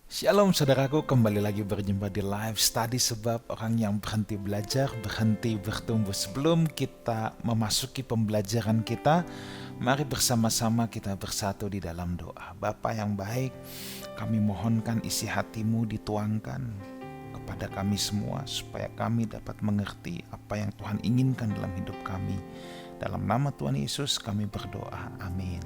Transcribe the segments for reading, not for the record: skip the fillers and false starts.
Shalom saudaraku, kembali lagi berjumpa di live study sebab orang yang berhenti belajar, berhenti bertumbuh. Sebelum kita memasuki pembelajaran kita, mari bersama-sama kita bersatu di dalam doa. Bapa yang baik, kami mohonkan isi hatimu dituangkan kepada kami semua supaya kami dapat mengerti apa yang Tuhan inginkan dalam hidup kami. Dalam nama Tuhan Yesus kami berdoa, amin.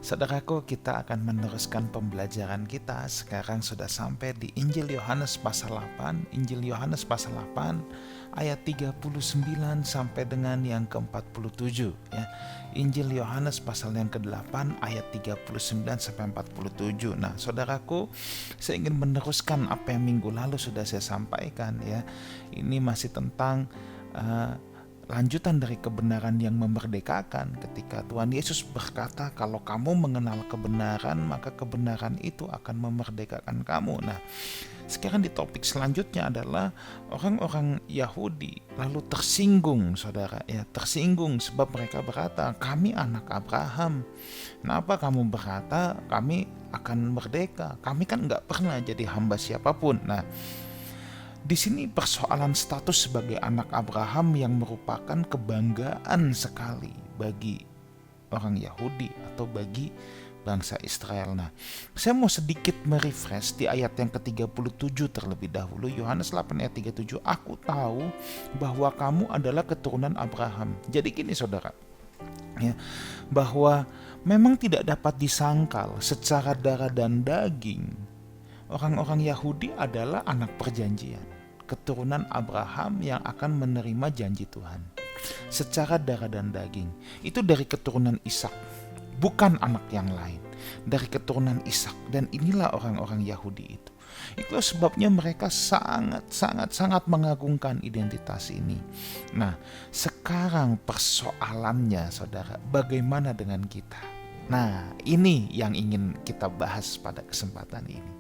Saudaraku, kita akan meneruskan pembelajaran kita. Sekarang sudah sampai di Injil Yohanes pasal 8. Injil Yohanes pasal 8 ayat 39 sampai dengan yang ke-47 ya. Injil Yohanes pasal yang ke-8 ayat 39 sampai 47. Nah, saudaraku, saya ingin meneruskan apa yang minggu lalu sudah saya sampaikan ya. Ini masih tentang lanjutan dari kebenaran yang memerdekakan, ketika Tuhan Yesus berkata kalau kamu mengenal kebenaran maka kebenaran itu akan memerdekakan kamu. Nah, sekarang di topik selanjutnya adalah orang-orang Yahudi lalu tersinggung, saudara ya, tersinggung sebab mereka berkata kami anak Abraham. Kenapa kamu berkata kami akan merdeka? Kami kan nggak pernah jadi hamba siapapun. Nah, di sini persoalan status sebagai anak Abraham yang merupakan kebanggaan sekali bagi orang Yahudi atau bagi bangsa Israel. Nah, saya mau sedikit merefresh di ayat yang ke-37 terlebih dahulu. Yohanes 8 ayat 37, aku tahu bahwa kamu adalah keturunan Abraham. Jadi gini saudara, ya, bahwa memang tidak dapat disangkal secara darah dan daging orang-orang Yahudi adalah anak perjanjian, keturunan Abraham yang akan menerima janji Tuhan secara darah dan daging. Itu dari keturunan Ishak, bukan anak yang lain, dari keturunan Ishak. Dan inilah orang-orang Yahudi itu. Itulah sebabnya mereka sangat mengagungkan identitas ini. Nah, sekarang persoalannya saudara, bagaimana dengan kita? Nah, ini yang ingin kita bahas pada kesempatan ini.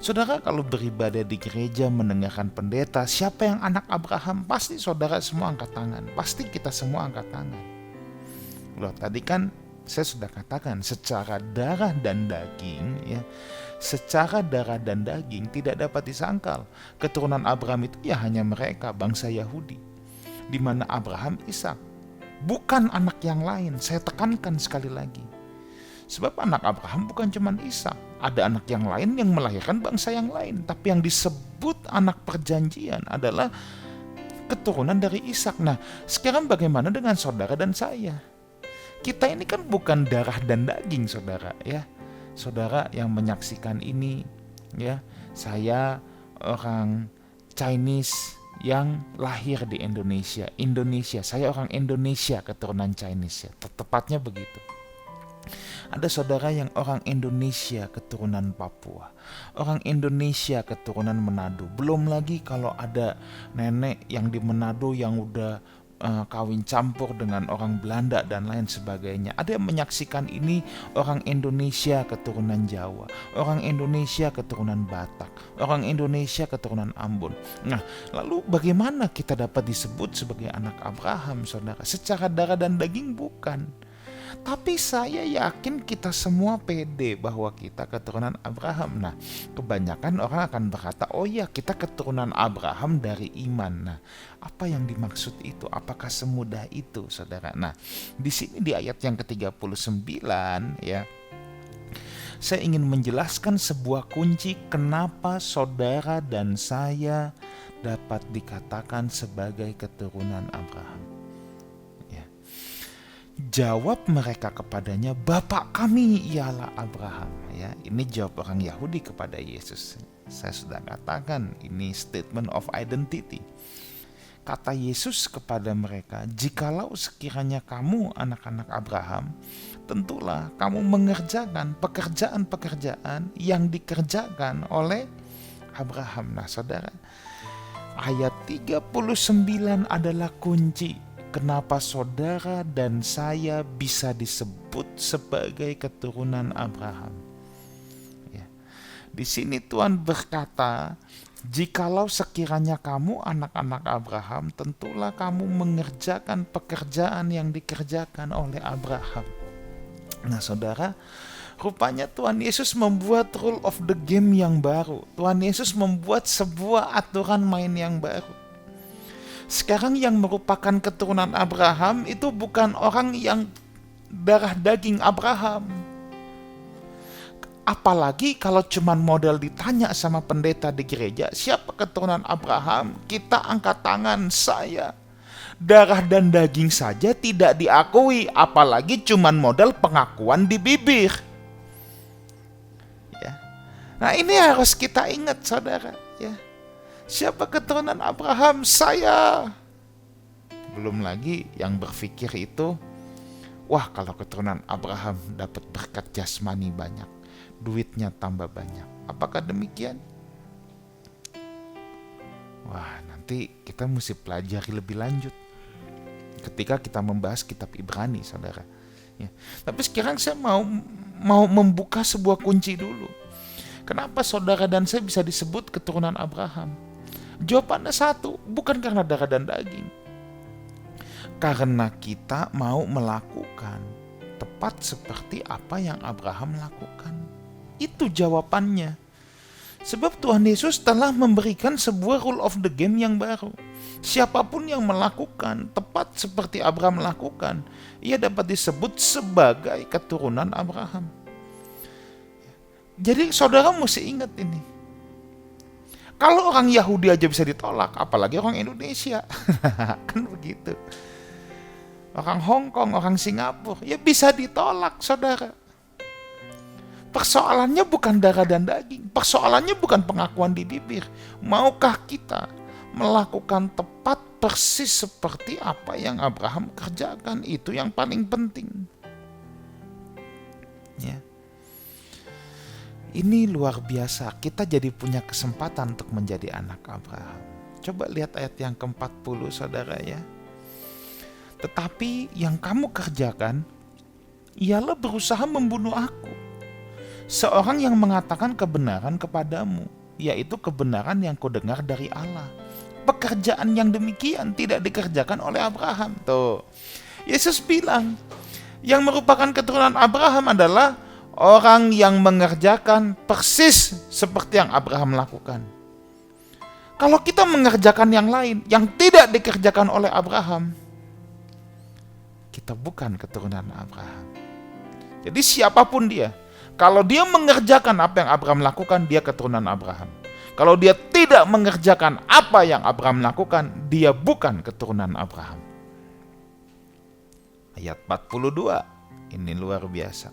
Saudara, kalau beribadah di gereja mendengarkan pendeta, siapa yang anak Abraham? Pasti saudara semua angkat tangan. Pasti kita semua angkat tangan. Loh, tadi kan saya sudah katakan secara darah dan daging ya. Secara darah dan daging tidak dapat disangkal. Keturunan Abraham itu ya hanya mereka, bangsa Yahudi. Di mana Abraham, Ishak. Bukan anak yang lain. Saya tekankan sekali lagi. Sebab anak Abraham bukan cuma Ishak, ada anak yang lain yang melahirkan bangsa yang lain. Tapi yang disebut anak perjanjian adalah keturunan dari Ishak. Nah, sekarang bagaimana dengan saudara dan saya? Kita ini kan bukan darah dan daging, saudara ya. Saudara yang menyaksikan ini ya, saya orang Chinese yang lahir di Indonesia. Saya orang Indonesia keturunan Chinese ya. Tepatnya begitu. Ada saudara yang orang Indonesia keturunan Papua, orang Indonesia keturunan Manado. Belum lagi kalau ada nenek yang di Manado yang udah kawin campur dengan orang Belanda dan lain sebagainya. Ada yang menyaksikan ini orang Indonesia keturunan Jawa, orang Indonesia keturunan Batak, orang Indonesia keturunan Ambon. Nah, lalu bagaimana kita dapat disebut sebagai anak Abraham, saudara? Secara darah dan daging bukan. Tapi saya yakin kita semua pede bahwa kita keturunan Abraham. Nah, kebanyakan orang akan berkata, oh ya, kita keturunan Abraham dari iman. Nah, apa yang dimaksud itu? Apakah semudah itu, saudara? Nah, di sini di ayat yang ke-39 ya, saya ingin menjelaskan sebuah kunci kenapa saudara dan saya dapat dikatakan sebagai keturunan Abraham. Jawab mereka kepadanya, Bapak kami ialah Abraham. Ya, ini jawab orang Yahudi kepada Yesus. Saya sudah katakan ini statement of identity. Kata Yesus kepada mereka, jikalau sekiranya kamu anak-anak Abraham, tentulah kamu mengerjakan pekerjaan-pekerjaan yang dikerjakan oleh Abraham. Nah, saudara, ayat 39 adalah kunci kenapa saudara dan saya bisa disebut sebagai keturunan Abraham. Ya. Di sini Tuhan berkata, jikalau sekiranya kamu anak-anak Abraham, tentulah kamu mengerjakan pekerjaan yang dikerjakan oleh Abraham. Nah, saudara, Rupanya Tuhan Yesus membuat rule of the game yang baru. Tuhan Yesus membuat sebuah aturan main yang baru. Sekarang yang merupakan keturunan Abraham itu bukan orang yang darah daging Abraham. Apalagi kalau cuman modal ditanya sama pendeta di gereja, siapa keturunan Abraham? Kita angkat tangan, saya. Darah dan daging saja tidak diakui, apalagi cuman modal pengakuan di bibir. Ya. Nah, ini harus kita ingat, saudara. Ya. Siapa keturunan Abraham? Saya. Belum lagi yang berpikir itu, wah, kalau keturunan Abraham dapat berkat jasmani banyak, duitnya tambah banyak. Apakah demikian? Wah, nanti kita mesti pelajari lebih lanjut ketika kita membahas kitab Ibrani, saudara. Ya. Tapi sekarang saya mau membuka sebuah kunci dulu. Kenapa saudara dan saya bisa disebut keturunan Abraham? Jawabannya satu, bukan karena darah dan daging. Karena kita mau melakukan tepat seperti apa yang Abraham lakukan. Itu jawabannya. Sebab Tuhan Yesus telah memberikan sebuah rule of the game yang baru. Siapapun yang melakukan tepat seperti Abraham lakukan, ia dapat disebut sebagai keturunan Abraham. Jadi saudara mesti ingat ini. Kalau orang Yahudi aja bisa ditolak, apalagi orang Indonesia. Kan begitu. Orang Hong Kong, orang Singapura, ya bisa ditolak, saudara. Persoalannya bukan darah dan daging. Persoalannya bukan pengakuan di bibir. Maukah kita melakukan tepat persis seperti apa yang Abraham kerjakan? Itu yang paling penting. Ya. Ini luar biasa. Kita jadi punya kesempatan untuk menjadi anak Abraham. Coba lihat ayat yang ke-40, saudara ya. Tetapi yang kamu kerjakan ialah berusaha membunuh aku, seorang yang mengatakan kebenaran kepadamu, yaitu kebenaran yang kau dengar dari Allah. Pekerjaan yang demikian tidak dikerjakan oleh Abraham. Tuh, Yesus bilang, yang merupakan keturunan Abraham adalah orang yang mengerjakan persis seperti yang Abraham lakukan. Kalau kita mengerjakan yang lain, yang tidak dikerjakan oleh Abraham, kita bukan keturunan Abraham. Jadi siapapun dia, kalau dia mengerjakan apa yang Abraham lakukan, dia keturunan Abraham. Kalau dia tidak mengerjakan apa yang Abraham lakukan, dia bukan keturunan Abraham. Ayat 42, ini luar biasa.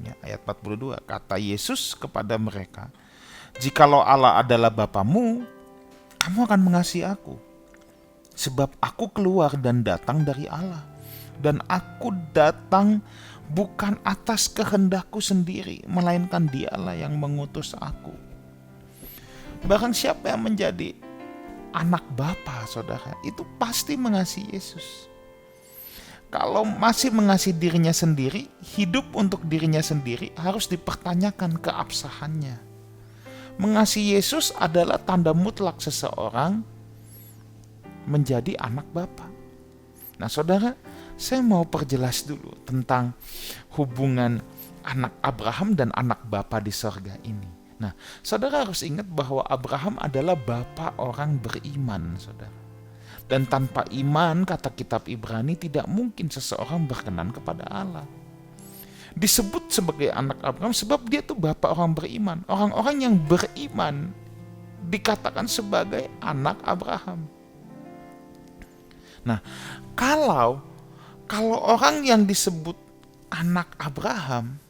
Ya, ayat 42, kata Yesus kepada mereka, jikalau Allah adalah Bapamu, kamu akan mengasihi aku. Sebab aku keluar dan datang dari Allah. Dan aku datang bukan atas kehendakku sendiri, melainkan Dialah yang mengutus aku. Barang siapa yang menjadi anak Bapa, saudara, itu pasti mengasihi Yesus. Kalau masih mengasihi dirinya sendiri, hidup untuk dirinya sendiri, harus dipertanyakan keabsahannya. Mengasihi Yesus adalah tanda mutlak seseorang menjadi anak Bapa. Nah, saudara, saya mau perjelas dulu tentang hubungan anak Abraham dan anak Bapa di sorga ini. Nah, saudara harus ingat bahwa Abraham adalah bapa orang beriman, saudara. Dan tanpa iman, kata kitab Ibrani, tidak mungkin seseorang berkenan kepada Allah. Disebut sebagai anak Abraham sebab dia tuh bapa orang beriman. Orang-orang yang beriman dikatakan sebagai anak Abraham. Nah, kalau orang yang disebut anak Abraham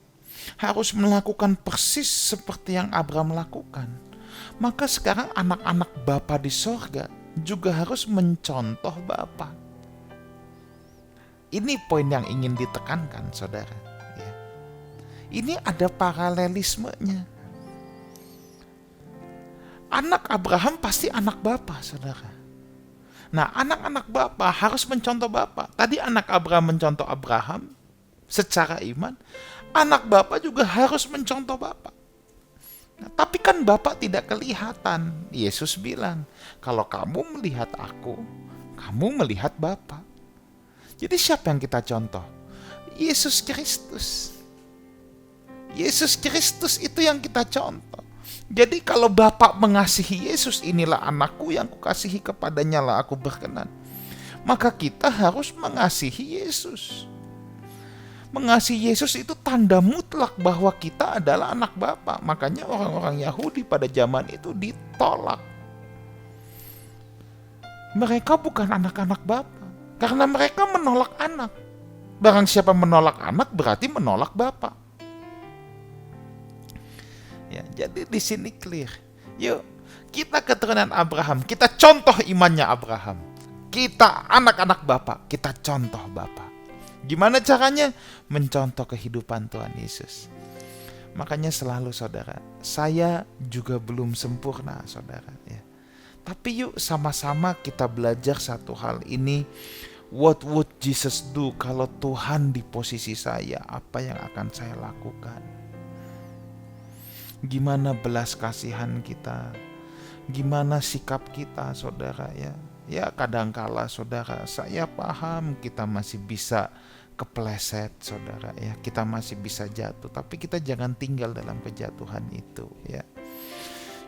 harus melakukan persis seperti yang Abraham lakukan, maka sekarang anak-anak Bapa di sorga juga harus mencontoh Bapa. Ini poin yang ingin ditekankan, saudara. Ya. Ini ada paralelismenya. Anak Abraham pasti anak Bapa, saudara. Nah, anak-anak Bapa harus mencontoh Bapa. Tadi anak Abraham mencontoh Abraham secara iman, anak Bapa juga harus mencontoh Bapa. Nah, tapi kan Bapa tidak kelihatan. Yesus bilang, kalau kamu melihat aku, kamu melihat Bapa. Jadi siapa yang kita contoh? Yesus Kristus. Yesus Kristus itu yang kita contoh. Jadi kalau Bapa mengasihi Yesus, inilah anakku yang kukasihi, kepadanya lah aku berkenan. Maka kita harus mengasihi Yesus. Mengasihi Yesus itu tanda mutlak bahwa kita adalah anak Bapa. Makanya orang-orang Yahudi pada zaman itu ditolak. Mereka bukan anak-anak Bapa, karena mereka menolak anak. Barang siapa menolak anak berarti menolak Bapa. Ya, jadi di sini clear. Yuk, kita keturunan Abraham, kita contoh imannya Abraham. Kita anak-anak Bapa, kita contoh Bapa. Gimana caranya? Mencontoh kehidupan Tuhan Yesus. Makanya selalu saudara, saya juga belum sempurna saudara ya. Tapi yuk sama-sama kita belajar satu hal ini. What would Jesus do? Kalau Tuhan di posisi saya, apa yang akan saya lakukan? Gimana belas kasihan kita? Gimana sikap kita saudara ya? Ya kadangkala saudara, saya paham kita masih bisa kepleset saudara ya. Kita masih bisa jatuh, tapi kita jangan tinggal dalam kejatuhan itu ya.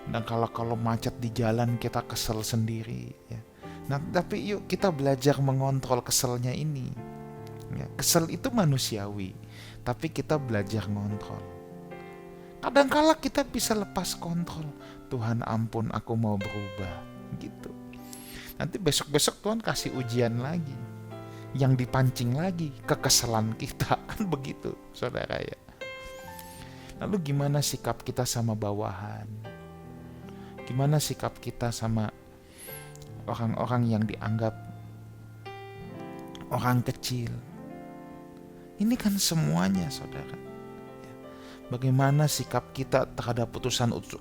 Dan kalau macet di jalan kita kesel sendiri ya. Nah, tapi yuk kita belajar mengontrol keselnya ini. Ya, kesel itu manusiawi, tapi kita belajar ngontrol. Kadangkala kita bisa lepas kontrol. Tuhan ampun, aku mau berubah gitu. Nanti besok-besok Tuhan kasih ujian lagi, yang dipancing lagi kekesalan kita, kan begitu saudara ya. Lalu gimana sikap kita sama bawahan? Gimana sikap kita sama orang-orang yang dianggap orang kecil? Ini kan semuanya saudara. Bagaimana sikap kita terhadap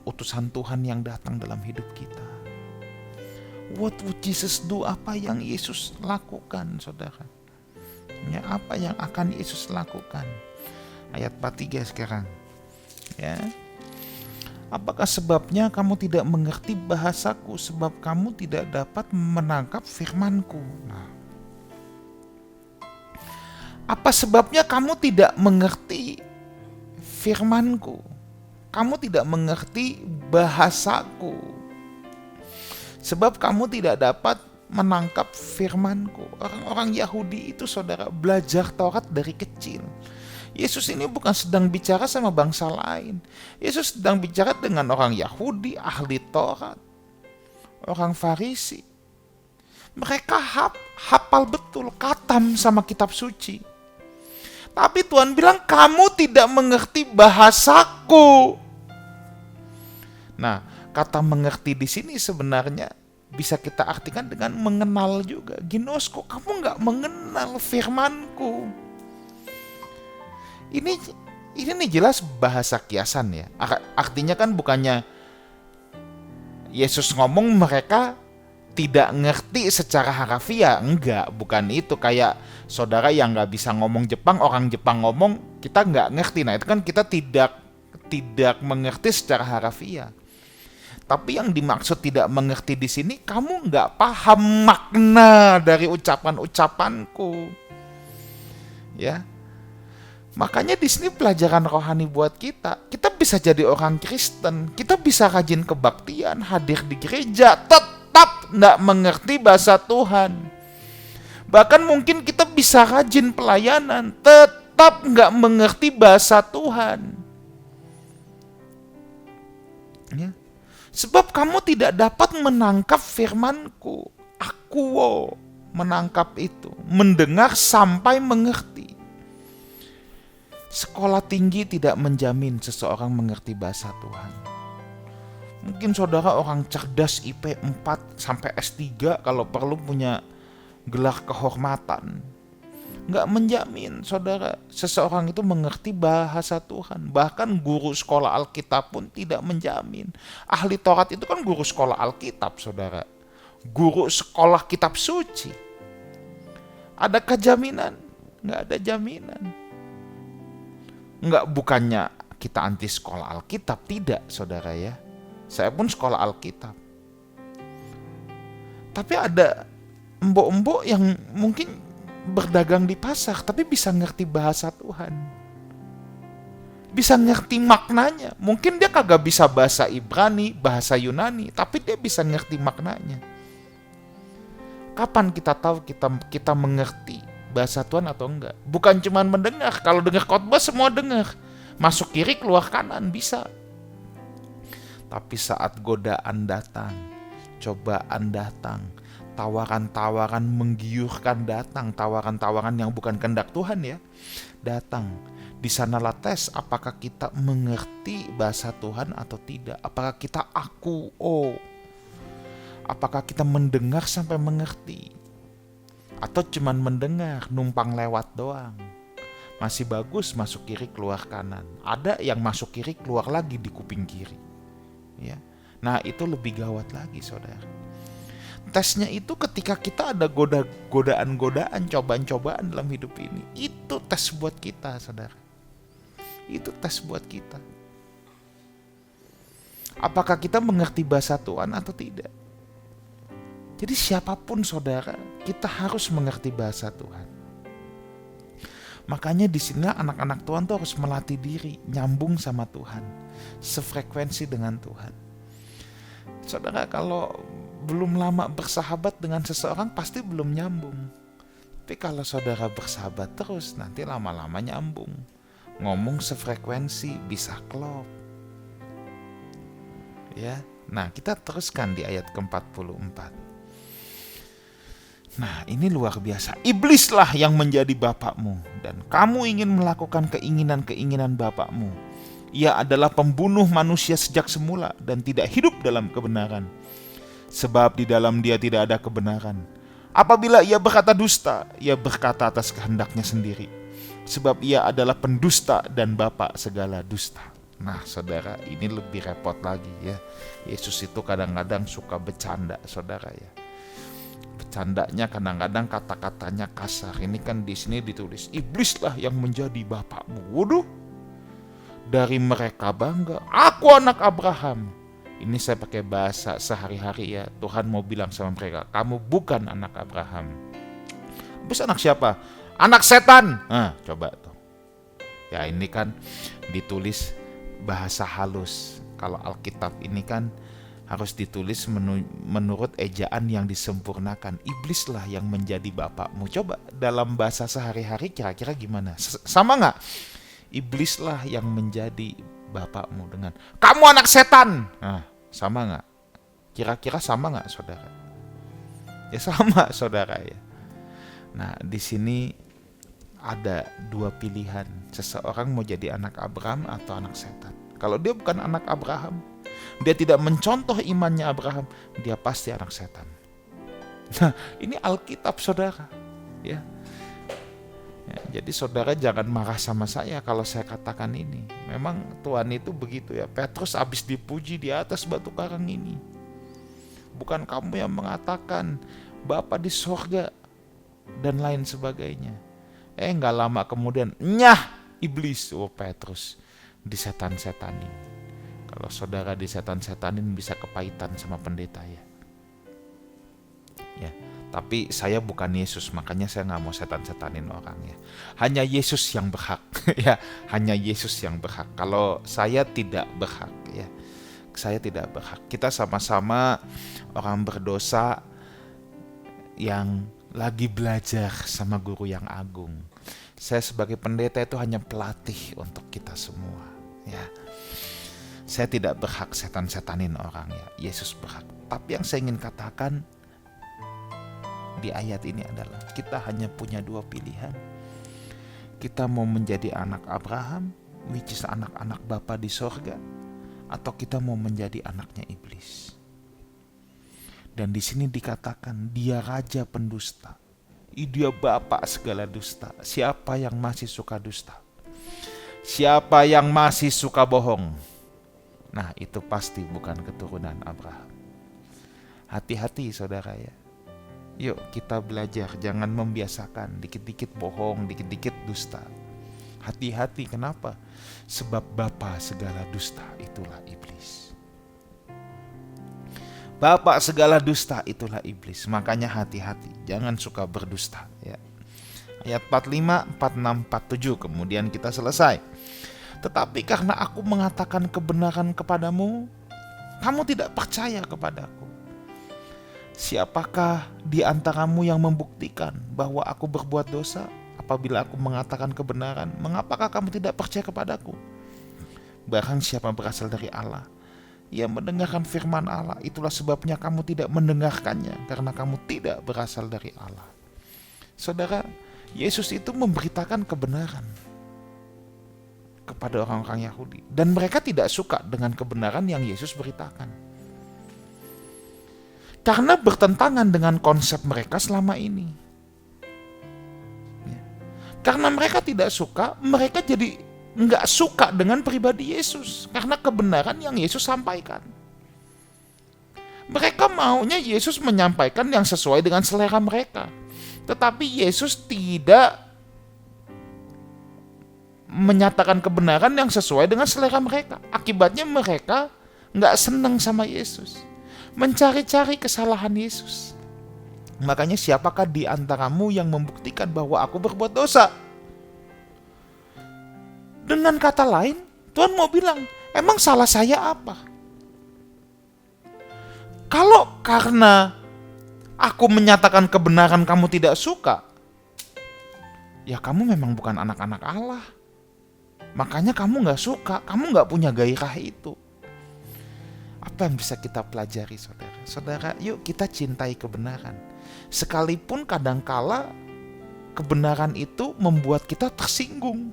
utusan Tuhan yang datang dalam hidup kita? What would Jesus do? Apa yang Yesus lakukan saudara? Ya, apa yang akan Yesus lakukan? Ayat 43 sekarang ya. Apakah sebabnya kamu tidak mengerti bahasaku? Sebab kamu tidak dapat menangkap firmanku. Nah, apa sebabnya kamu tidak mengerti firmanku? Kamu tidak mengerti bahasaku. Sebab kamu tidak dapat menangkap firmanku. Orang-orang Yahudi itu saudara belajar Taurat dari kecil. Yesus ini bukan sedang bicara sama bangsa lain. Yesus sedang bicara dengan orang Yahudi, ahli Taurat, orang Farisi. Mereka hafal betul, katam sama kitab suci. Tapi Tuhan bilang, kamu tidak mengerti bahasaku. Nah, kata mengerti di sini sebenarnya bisa kita artikan dengan mengenal juga. Ginosko, kamu nggak mengenal firmanku. Ini nih jelas bahasa kiasan ya. Artinya kan bukannya Yesus ngomong mereka tidak ngerti secara harafiah. Enggak, bukan itu. Kayak saudara yang nggak bisa ngomong Jepang, orang Jepang ngomong, kita nggak ngerti. Nah itu kan kita tidak mengerti secara harafiah. Tapi yang dimaksud tidak mengerti di sini, kamu nggak paham makna dari ucapan-ucapanku. Ya. Makanya di sini pelajaran rohani buat kita. Kita bisa jadi orang Kristen, kita bisa rajin kebaktian, hadir di gereja, tetap nggak mengerti bahasa Tuhan. Bahkan mungkin kita bisa rajin pelayanan, tetap nggak mengerti bahasa Tuhan. Ya. Sebab kamu tidak dapat menangkap firmanku. Aku menangkap itu, mendengar sampai mengerti. Sekolah tinggi tidak menjamin seseorang mengerti bahasa Tuhan. Mungkin saudara orang cerdas IP 4 sampai S3 kalau perlu punya gelar kehormatan. Nggak menjamin saudara seseorang itu mengerti bahasa Tuhan. Bahkan guru sekolah Alkitab pun tidak menjamin. Ahli Taurat itu kan guru sekolah Alkitab saudara. Guru sekolah kitab suci. Adakah jaminan? Nggak ada jaminan. Nggak, bukannya kita anti sekolah Alkitab, tidak saudara ya. Saya pun sekolah Alkitab. Tapi ada embok-embok yang mungkin berdagang di pasar tapi bisa ngerti bahasa Tuhan. bisa ngerti maknanya. Mungkin dia kagak bisa bahasa Ibrani, bahasa Yunani, tapi dia bisa ngerti maknanya. Kapan kita tahu kita mengerti bahasa Tuhan atau enggak? Bukan cuma mendengar. Kalau dengar khotbah semua dengar. Masuk kiri keluar kanan bisa. Tapi saat godaan datang, cobaan datang, tawaran-tawaran menggiurkan datang, tawaran-tawaran yang bukan kehendak Tuhan ya, datang. Di sanalah tes apakah kita mengerti bahasa Tuhan atau tidak. Apakah kita apakah kita mendengar sampai mengerti. Atau cuman mendengar, numpang lewat doang. Masih bagus masuk kiri keluar kanan. Ada yang masuk kiri keluar lagi di kuping kiri. Ya. Nah itu lebih gawat lagi saudara. Tesnya itu ketika kita ada godaan-godaan, cobaan-cobaan dalam hidup ini. Itu tes buat kita saudara. Itu tes buat kita. Apakah kita mengerti bahasa Tuhan atau tidak? Jadi siapapun saudara, kita harus mengerti bahasa Tuhan. Makanya di sini anak-anak Tuhan tuh harus melatih diri, nyambung sama Tuhan, sefrekuensi dengan Tuhan. Saudara kalau belum lama bersahabat dengan seseorang pasti belum nyambung. Tapi kalau saudara bersahabat terus, nanti lama-lama nyambung. Ngomong sefrekuensi bisa klop. Ya. Nah, kita teruskan di ayat ke-44. Nah, ini luar biasa. Iblislah yang menjadi bapakmu dan kamu ingin melakukan keinginan-keinginan bapakmu. Ia adalah pembunuh manusia sejak semula dan tidak hidup dalam kebenaran. Sebab di dalam dia tidak ada kebenaran. Apabila ia berkata dusta, ia berkata atas kehendaknya sendiri. Sebab ia adalah pendusta dan bapak segala dusta. Nah saudara, ini lebih repot lagi ya. Yesus itu kadang-kadang suka bercanda saudara ya. Bercandanya kadang-kadang kata-katanya kasar. Ini kan di sini ditulis, iblislah yang menjadi bapakmu. Waduh, dari mereka bangga, aku anak Abraham. Ini saya pakai bahasa sehari-hari ya. Tuhan mau bilang sama mereka, kamu bukan anak Abraham. Terus anak siapa? Anak setan. Nah, coba tuh. Ya ini kan ditulis bahasa halus. Kalau Alkitab ini kan harus ditulis menurut ejaan yang disempurnakan. Iblislah yang menjadi bapakmu. Coba dalam bahasa sehari-hari kira-kira gimana? Sama nggak? Iblislah yang menjadi bapakmu dengan kamu anak setan. Nah, sama nggak? Kira-kira sama nggak saudara? Ya sama saudara ya. Nah di sini ada dua pilihan. Seseorang mau jadi anak Abraham atau anak setan. Kalau dia bukan anak Abraham, dia tidak mencontoh imannya Abraham, dia pasti anak setan. Nah, ini Alkitab saudara. Ya, jadi saudara jangan marah sama saya kalau saya katakan ini. Memang Tuhan itu begitu ya. Petrus habis dipuji di atas batu karang ini. Bukan kamu yang mengatakan Bapa di sorga dan lain sebagainya. Nggak lama kemudian, nyah iblis, Petrus disetan-setanin. Kalau saudara disetan-setanin bisa kepahitan sama pendeta ya. Ya, tapi saya bukan Yesus, makanya saya nggak mau setan-setanin orang ya. Hanya Yesus yang berhak, ya, hanya Yesus yang berhak. Kalau saya tidak berhak ya, saya tidak berhak. Kita sama-sama orang berdosa yang lagi belajar sama guru yang agung. Saya sebagai pendeta itu hanya pelatih untuk kita semua ya. Saya tidak berhak setan-setanin orang ya. Yesus berhak. Tapi yang saya ingin katakan di ayat ini adalah kita hanya punya dua pilihan. Kita mau menjadi anak Abraham, which is anak-anak Bapa di sorga, atau kita mau menjadi anaknya iblis. Dan di sini dikatakan dia raja pendusta. Dia bapak segala dusta. Siapa yang masih suka dusta? Siapa yang masih suka bohong? Nah, itu pasti bukan keturunan Abraham. Hati-hati saudara ya. Yuk kita belajar, jangan membiasakan dikit-dikit bohong, dikit-dikit dusta. Hati-hati, kenapa? Sebab bapa segala dusta itulah iblis. Bapak segala dusta itulah iblis. Makanya hati-hati, jangan suka berdusta ya. Ayat 45, 46, 47 kemudian kita selesai. Tetapi karena aku mengatakan kebenaran kepadamu, kamu tidak percaya kepadaku. Siapakah di antaramu yang membuktikan bahwa aku berbuat dosa? Apabila aku mengatakan kebenaran, mengapakah kamu tidak percaya kepadaku? Barang siapa berasal dari Allah, ia mendengarkan firman Allah. Itulah sebabnya kamu tidak mendengarkannya, karena kamu tidak berasal dari Allah. Saudara, Yesus itu memberitakan kebenaran kepada orang-orang Yahudi, dan mereka tidak suka dengan kebenaran yang Yesus beritakan, karena bertentangan dengan konsep mereka selama ini. Karena mereka tidak suka, mereka jadi nggak suka dengan pribadi Yesus, karena kebenaran yang Yesus sampaikan. Mereka maunya Yesus menyampaikan yang sesuai dengan selera mereka, tetapi Yesus tidak menyatakan kebenaran yang sesuai dengan selera mereka. Akibatnya mereka nggak senang sama Yesus, mencari-cari kesalahan Yesus. Makanya siapakah di antaramu yang membuktikan bahwa aku berbuat dosa? Dengan kata lain, Tuhan mau bilang, emang salah saya apa? Kalau karena aku menyatakan kebenaran kamu tidak suka, ya kamu memang bukan anak-anak Allah. Makanya kamu gak suka, kamu gak punya gairah itu. Apa yang bisa kita pelajari, saudara? Saudara, yuk kita cintai kebenaran. Sekalipun kadangkala kebenaran itu membuat kita tersinggung.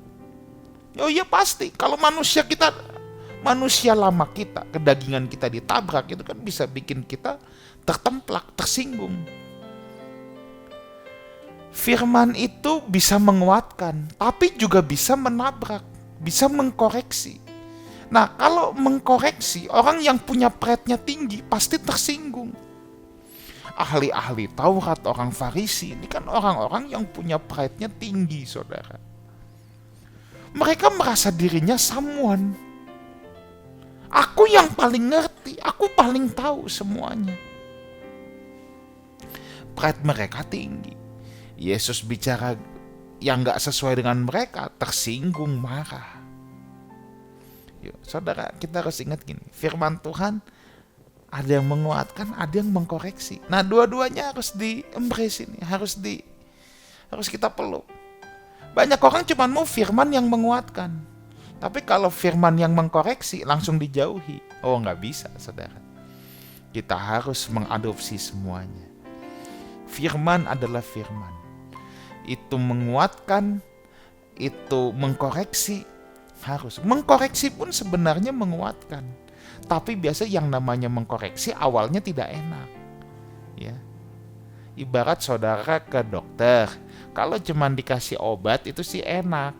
Oh iya pasti, kalau manusia lama kita, kedagingan kita ditabrak, itu kan bisa bikin kita tertemplak, tersinggung. Firman itu bisa menguatkan, tapi juga bisa menabrak, bisa mengkoreksi. Nah, kalau mengkoreksi, orang yang punya pride-nya tinggi pasti tersinggung. Ahli-ahli Taurat, orang Farisi, ini kan orang-orang yang punya pride-nya tinggi, saudara. Mereka merasa dirinya someone. Aku yang paling ngerti, aku paling tahu semuanya. Pride mereka tinggi. Yesus bicara yang gak sesuai dengan mereka, tersinggung, marah. Yuk, saudara, kita harus ingat gini, firman Tuhan ada yang menguatkan, ada yang mengkoreksi. Nah, dua-duanya harus di-embrace ini, harus kita peluk. Banyak orang cuma mau firman yang menguatkan, tapi kalau firman yang mengkoreksi langsung dijauhi. Oh, nggak bisa, saudara. Kita harus mengadopsi semuanya. Firman adalah firman. Itu menguatkan, itu mengkoreksi, harus. Mengkoreksi pun sebenarnya menguatkan. Tapi biasa yang namanya mengkoreksi awalnya tidak enak. Ya. Ibarat saudara ke dokter, kalau cuma dikasih obat itu sih enak,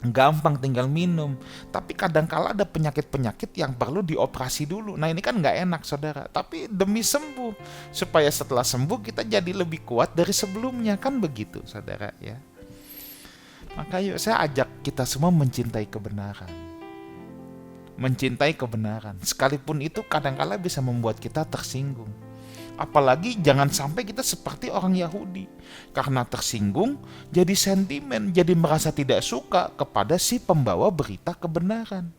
gampang tinggal minum. Tapi kadang-kala ada penyakit-penyakit yang perlu dioperasi dulu. Nah ini kan gak enak, saudara. Tapi demi sembuh, supaya setelah sembuh kita jadi lebih kuat dari sebelumnya. Kan begitu, saudara ya. Maka yuk saya ajak kita semua mencintai kebenaran. Mencintai kebenaran, sekalipun itu kadang-kala bisa membuat kita tersinggung. Apalagi jangan sampai kita seperti orang Yahudi, karena tersinggung jadi sentimen, jadi merasa tidak suka kepada si pembawa berita kebenaran.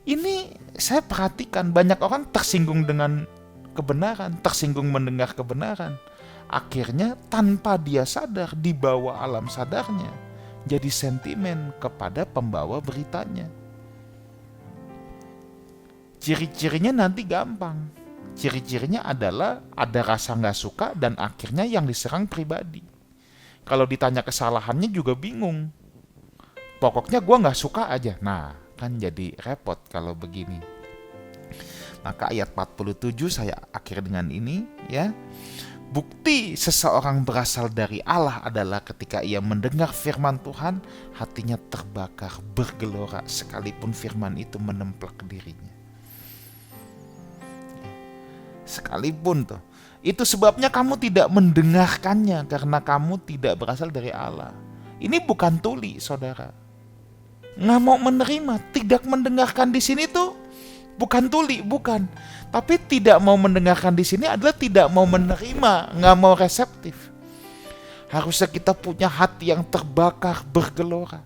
Ini saya perhatikan banyak orang tersinggung dengan kebenaran, tersinggung mendengar kebenaran. Akhirnya tanpa dia sadar, di bawah alam sadarnya jadi sentimen kepada pembawa beritanya. Ciri-cirinya nanti gampang. Ciri-cirinya adalah ada rasa gak suka dan akhirnya yang diserang pribadi. Kalau ditanya kesalahannya juga bingung. Pokoknya gue gak suka aja. Nah, kan jadi repot kalau begini. Maka ayat 47 saya akhir dengan ini ya. Bukti seseorang berasal dari Allah adalah ketika ia mendengar firman Tuhan, hatinya terbakar, bergelora sekalipun firman itu menemplak dirinya. Sekalipun tuh. Itu sebabnya kamu tidak mendengarkannya karena kamu tidak berasal dari Allah. Ini bukan tuli, saudara. Nggak mau menerima, tidak mendengarkan di sini tuh bukan tuli, bukan. Tapi tidak mau mendengarkan di sini adalah tidak mau menerima, nggak mau reseptif. Harusnya kita punya hati yang terbakar, bergelora.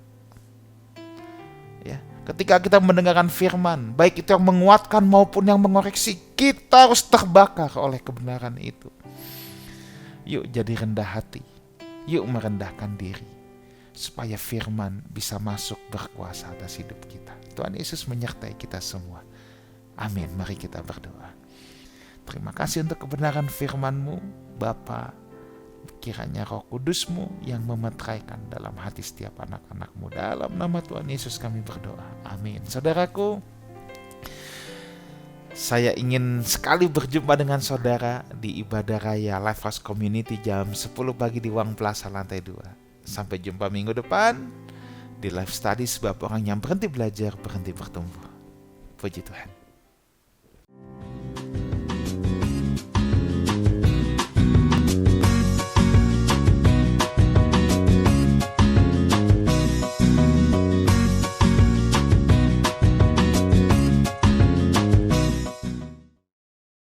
Ya, ketika kita mendengarkan firman, baik itu yang menguatkan maupun yang mengoreksi, kita harus terbakar oleh kebenaran itu. Yuk jadi rendah hati, yuk merendahkan diri, supaya firman bisa masuk berkuasa atas hidup kita. Tuhan Yesus menyertai kita semua. Amin. Mari kita berdoa. Terima kasih untuk kebenaran firman-Mu, Bapa. Kiranya Roh Kudus-Mu yang memetraikan dalam hati setiap anak-anak-Mu. Dalam nama Tuhan Yesus kami berdoa. Amin. Saudaraku, saya ingin sekali berjumpa dengan saudara di ibadah raya Life House Community jam 10 pagi di Wang Plaza lantai 2. Sampai jumpa minggu depan di Life Study, sebab orang yang berhenti belajar berhenti bertumbuh. Puji Tuhan.